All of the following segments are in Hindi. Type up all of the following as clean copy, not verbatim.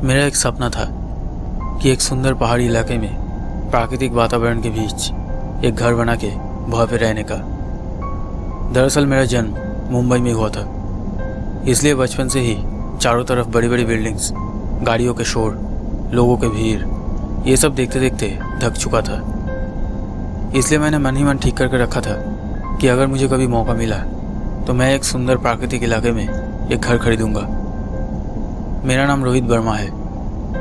मेरा एक सपना था कि एक सुंदर पहाड़ी इलाके में प्राकृतिक वातावरण के बीच एक घर बना के वहाँ पे रहने का। दरअसल मेरा जन्म मुंबई में हुआ था, इसलिए बचपन से ही चारों तरफ बड़ी बड़ी बिल्डिंग्स, गाड़ियों के शोर, लोगों के भीड़, ये सब देखते देखते थक चुका था। इसलिए मैंने मन ही मन ठीक करके रखा था कि अगर मुझे कभी मौका मिला तो मैं एक सुंदर प्राकृतिक इलाके में एक घर खरीदूंगा। मेरा नाम रोहित वर्मा है।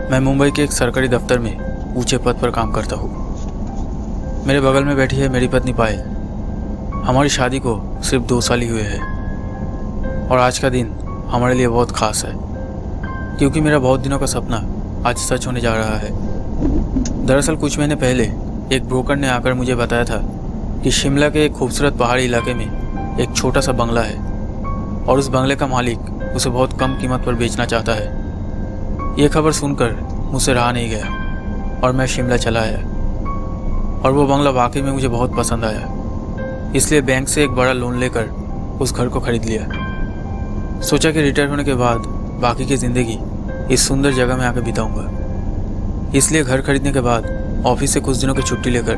मैं मुंबई के एक सरकारी दफ्तर में ऊंचे पद पर काम करता हूँ। मेरे बगल में बैठी है मेरी पत्नी पायल। हमारी शादी को सिर्फ 2 साल ही हुए हैं और आज का दिन हमारे लिए बहुत ख़ास है क्योंकि मेरा बहुत दिनों का सपना आज सच होने जा रहा है। दरअसल कुछ महीने पहले एक ब्रोकर ने आकर मुझे बताया था कि शिमला के एक खूबसूरत पहाड़ी इलाके में एक छोटा सा बंगला है और उस बंगले का मालिक उसे बहुत कम कीमत पर बेचना चाहता है। ये खबर सुनकर मुझसे रहा नहीं गया और मैं शिमला चला आया और वो बंगला वाकई में मुझे बहुत पसंद आया। इसलिए बैंक से एक बड़ा लोन लेकर उस घर को खरीद लिया। सोचा कि रिटायर होने के बाद बाकी की ज़िंदगी इस सुंदर जगह में आकर बिताऊंगा। इसलिए घर खरीदने के बाद ऑफिस से कुछ दिनों की छुट्टी लेकर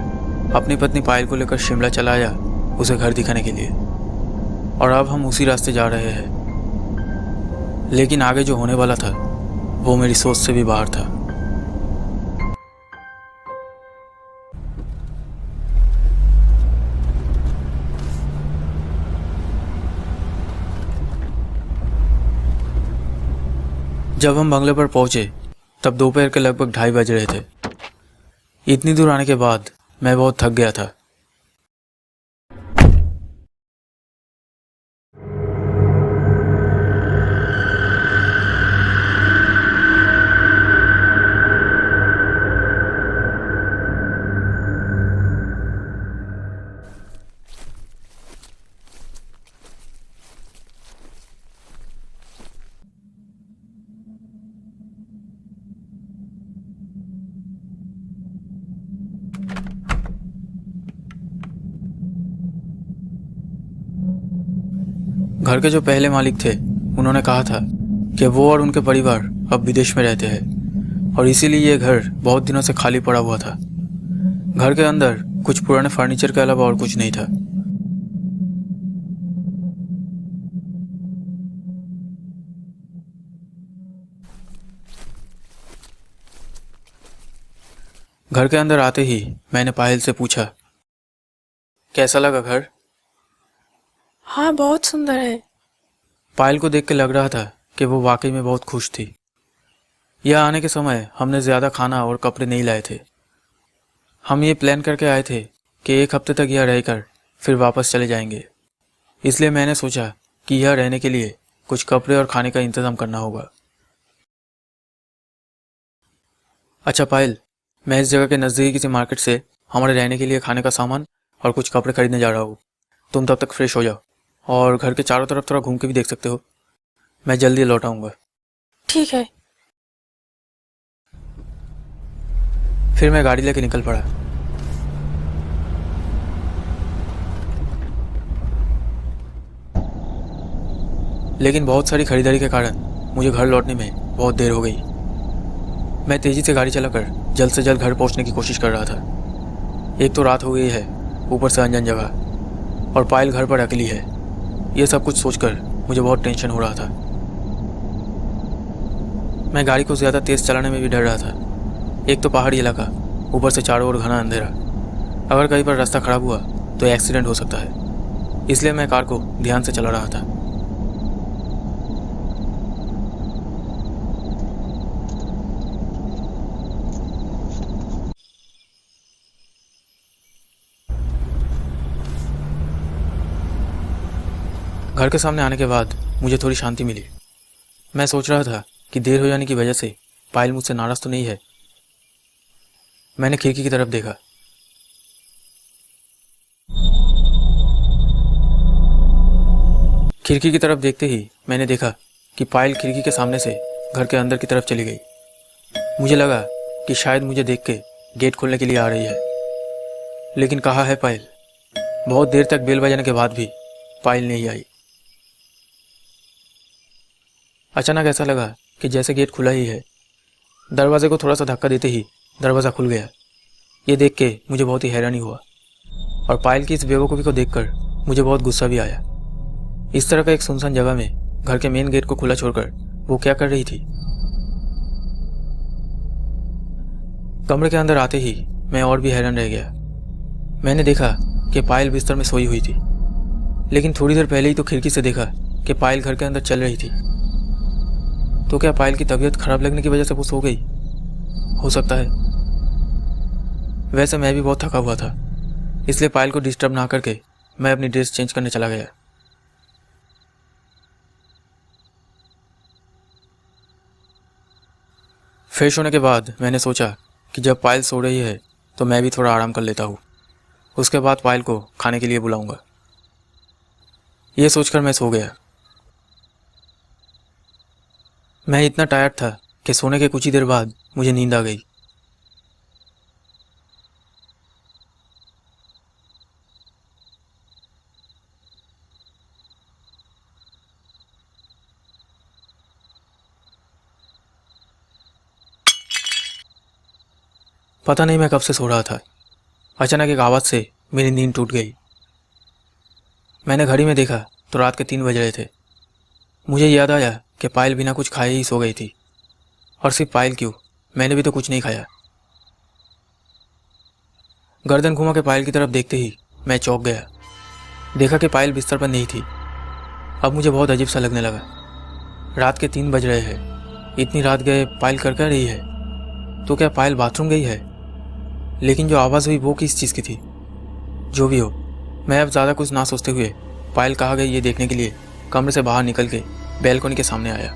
अपनी पत्नी पायल को लेकर शिमला चला आया उसे घर दिखाने के लिए। और अब हम उसी रास्ते जा रहे हैं। लेकिन आगे जो होने वाला था वो मेरी सोच से भी बाहर था। जब हम बंगले पर पहुंचे तब दोपहर के लगभग 2:30 बज रहे थे। इतनी दूर आने के बाद मैं बहुत थक गया था। घर के जो पहले मालिक थे उन्होंने कहा था कि वो और उनके परिवार अब विदेश में रहते हैं और इसीलिए ये घर बहुत दिनों से खाली पड़ा हुआ था। घर के अंदर कुछ पुराने फर्नीचर के अलावा और कुछ नहीं था। घर के अंदर आते ही मैंने पायल से पूछा, कैसा लगा घर? हाँ, बहुत सुंदर है। पायल को देख के लग रहा था कि वो वाकई में बहुत खुश थी। यह आने के समय हमने ज़्यादा खाना और कपड़े नहीं लाए थे। हम ये प्लान करके आए थे कि 1 हफ्ते तक यहाँ रहकर फिर वापस चले जाएंगे। इसलिए मैंने सोचा कि यहाँ रहने के लिए कुछ कपड़े और खाने का इंतज़ाम करना होगा। अच्छा पायल, मैं इस जगह के नज़दीकी किसी मार्केट से हमारे रहने के लिए खाने का सामान और कुछ कपड़े खरीदने जा रहा हूँ। तुम तब तक फ्रेश हो जाओ और घर के चारों तरफ थोड़ा घूम के भी देख सकते हो। मैं जल्दी लौट आऊँगा। ठीक है। फिर मैं गाड़ी लेके निकल पड़ा। लेकिन बहुत सारी खरीदारी के कारण मुझे घर लौटने में बहुत देर हो गई। मैं तेज़ी से गाड़ी चलाकर जल्द से जल्द घर पहुंचने की कोशिश कर रहा था। एक तो रात हो गई है, ऊपर से अनजान जगह, और पायल घर पर अकेली है। ये सब कुछ सोचकर मुझे बहुत टेंशन हो रहा था। मैं गाड़ी को ज़्यादा तेज़ चलाने में भी डर रहा था। एक तो पहाड़ी इलाका, ऊपर से चारों ओर घना अंधेरा। अगर कहीं पर रास्ता खराब हुआ तो एक्सीडेंट हो सकता है। इसलिए मैं कार को ध्यान से चला रहा था। घर के सामने आने के बाद मुझे थोड़ी शांति मिली। मैं सोच रहा था कि देर हो जाने की वजह से पायल मुझसे नाराज़ तो नहीं है। मैंने खिड़की की तरफ देखा। खिड़की की तरफ देखते ही मैंने देखा कि पायल खिड़की के सामने से घर के अंदर की तरफ चली गई। मुझे लगा कि शायद मुझे देख के गेट खोलने के लिए आ रही है, लेकिन कहाँ है पायल? बहुत देर तक बेल बजाने के बाद भी पायल नहीं आई। अचानक ऐसा लगा कि जैसे गेट खुला ही है दरवाजे को थोड़ा सा धक्का देते ही दरवाज़ा खुल गया। ये देख के मुझे बहुत ही हैरानी हुआ और पायल की इस बेवकूफ़ी को देखकर मुझे बहुत गुस्सा भी आया। इस तरह का एक सुनसान जगह में घर के मेन गेट को खुला छोड़कर वो क्या कर रही थी? कमरे के अंदर आते ही मैं और भी हैरान रह गया। मैंने देखा कि पायल बिस्तर में सोई हुई थी, लेकिन थोड़ी देर पहले ही तो खिड़की से देखा कि पायल घर के अंदर चल रही थी। तो क्या पायल की तबीयत खराब लगने की वजह से वो सो गई? हो सकता है। वैसे मैं भी बहुत थका हुआ था, इसलिए पायल को डिस्टर्ब ना करके मैं अपनी ड्रेस चेंज करने चला गया। फ्रेश होने के बाद मैंने सोचा कि जब पायल सो रही है तो मैं भी थोड़ा आराम कर लेता हूँ। उसके बाद पायल को खाने के लिए बुलाऊंगा। ये सोचकर मैं सो गया। मैं इतना टायर्ड था कि सोने के कुछ ही देर बाद मुझे नींद आ गई। पता नहीं मैं कब से सो रहा था। अचानक एक आवाज़ से मेरी नींद टूट गई। मैंने घड़ी में देखा तो रात के 3 बज रहे थे। मुझे याद आया कि पायल बिना कुछ खाए ही सो गई थी। और सिर्फ पायल क्यों, मैंने भी तो कुछ नहीं खाया। गर्दन घुमा के पायल की तरफ देखते ही मैं चौंक गया। देखा कि पायल बिस्तर पर नहीं थी। अब मुझे बहुत अजीब सा लगने लगा। रात के 3 बज रहे हैं। इतनी रात गए पायल कर क्या रही है? तो क्या पायल बाथरूम गई है? लेकिन जो आवाज़ हुई वो किस चीज़ की थी? जो भी हो, मैं अब ज़्यादा कुछ ना सोचते हुए पायल कहाँ गई ये देखने के लिए कमरे से बाहर निकल के बैल्कनी के सामने आया।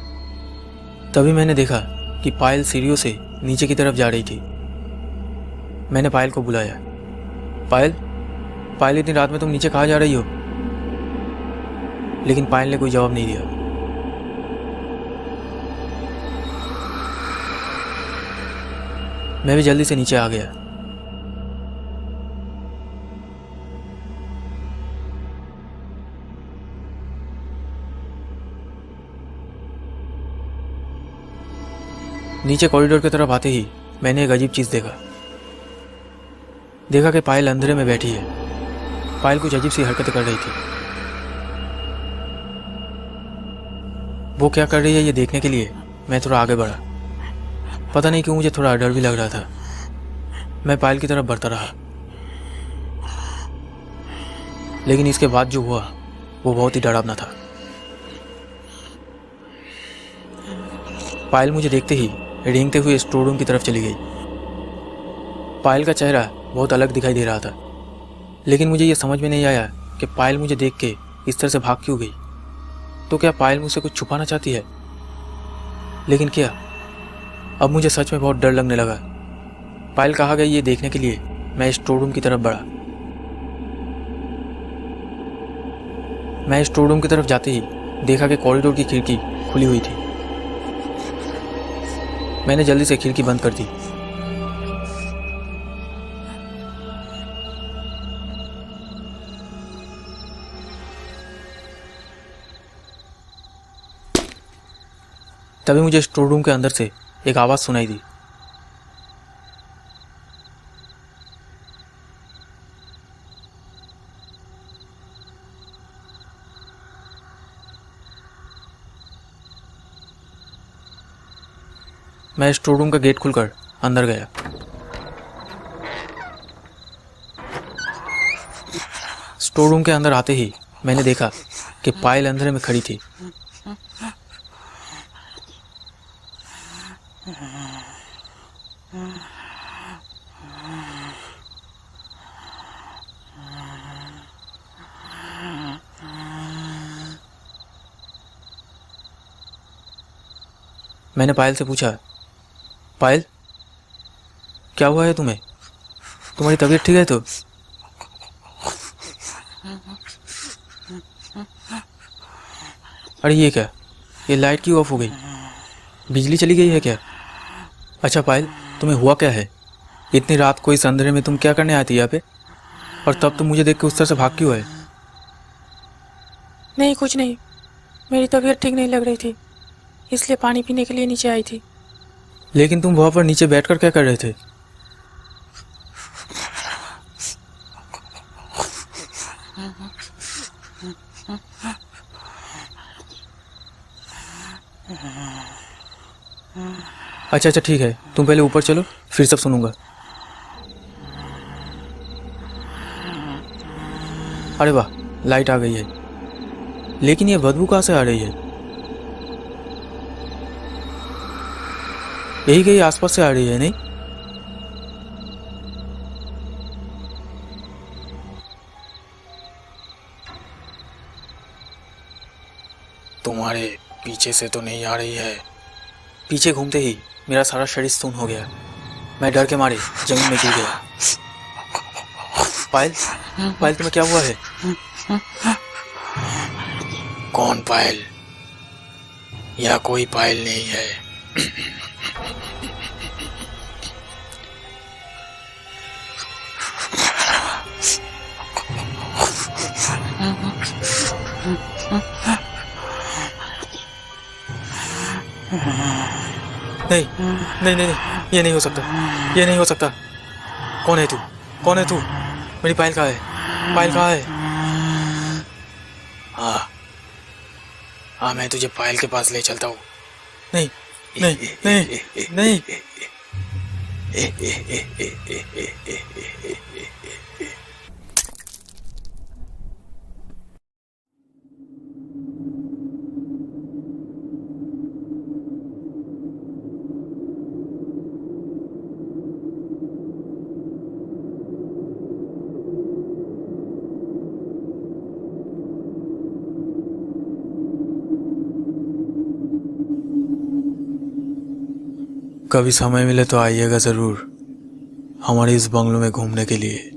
तभी मैंने देखा कि पायल सीढ़ियों से नीचे की तरफ जा रही थी। मैंने पायल को बुलाया। पायल, पायल इतनी रात में तुम नीचे कहाँ जा रही हो? लेकिन पायल ने कोई जवाब नहीं दिया। मैं भी जल्दी से नीचे आ गया। नीचे कॉरिडोर की तरफ आते ही मैंने एक अजीब चीज़ देखा कि पायल अंधेरे में बैठी है। पायल कुछ अजीब सी हरकतें कर रही थी। वो क्या कर रही है ये देखने के लिए मैं थोड़ा आगे बढ़ा। पता नहीं क्यों मुझे थोड़ा डर भी लग रहा था। मैं पायल की तरफ बढ़ता रहा, लेकिन इसके बाद जो हुआ वो बहुत ही डरावना था। पायल मुझे देखते ही रेंगते हुए स्टोर रूम की तरफ चली गई। पायल का चेहरा बहुत अलग दिखाई दे रहा था, लेकिन मुझे ये समझ में नहीं आया कि पायल मुझे देख के इस तरह से भाग क्यों गई। तो क्या पायल मुझसे कुछ छुपाना चाहती है? लेकिन क्या? अब मुझे सच में बहुत डर लगने लगा। पायल कहाँ गई ये देखने के लिए मैं स्टोर रूम की तरफ बढ़ा। मैं स्टोर रूम की तरफ जाते ही देखा कि कॉरिडोर की खिड़की खुली हुई थी। मैंने जल्दी से खिड़की बंद कर दी। तभी मुझे स्टोर रूम के अंदर से एक आवाज़ सुनाई दी। मैं स्टोर रूम का गेट खुलकर अंदर गया। स्टोर रूम के अंदर आते ही मैंने देखा कि पायल अंधेरे में खड़ी थी। मैंने पायल से पूछा, पायल क्या हुआ है तुम्हें? तुम्हारी तबीयत ठीक है तो? अरे ये क्या, ये लाइट क्यों ऑफ हो गई? बिजली चली गई है क्या? अच्छा पायल, तुम्हें हुआ क्या है? इतनी रात को इस अंधेरे में तुम क्या करने आती यहाँ पे? और तब तुम मुझे देख के उस तरह से भाग क्यों है? नहीं, कुछ नहीं। मेरी तबीयत ठीक नहीं लग रही थी, इसलिए पानी पीने के लिए नीचे आई थी। लेकिन तुम वहां पर नीचे बैठकर क्या कर रहे थे? अच्छा अच्छा ठीक है, तुम पहले ऊपर चलो, फिर सब सुनूंगा। अरे वाह, लाइट आ गई है। लेकिन ये बदबू कहाँ से आ रही है? यही कहीं आसपास से आ रही है, नहीं? तुम्हारे पीछे से तो नहीं आ रही है। पीछे घूमते ही मेरा सारा शरीर सुन्न हो गया। मैं डर के मारे जमीन में गिर गया। पायल, पायल तुम्हें क्या हुआ है? कौन पायल? या कोई पायल नहीं है। नहीं नहीं नहीं नहीं, ये नहीं हो सकता, ये नहीं हो सकता। कौन है तू? कौन है तू? मेरी पायल कहाँ है? पायल कहाँ है? हाँ हाँ, मैं तुझे पायल के पास ले चलता हूँ। नहीं नहीं नहीं नहीं। कभी समय मिले तो आइएगा ज़रूर हमारे इस बंगलों में घूमने के लिए।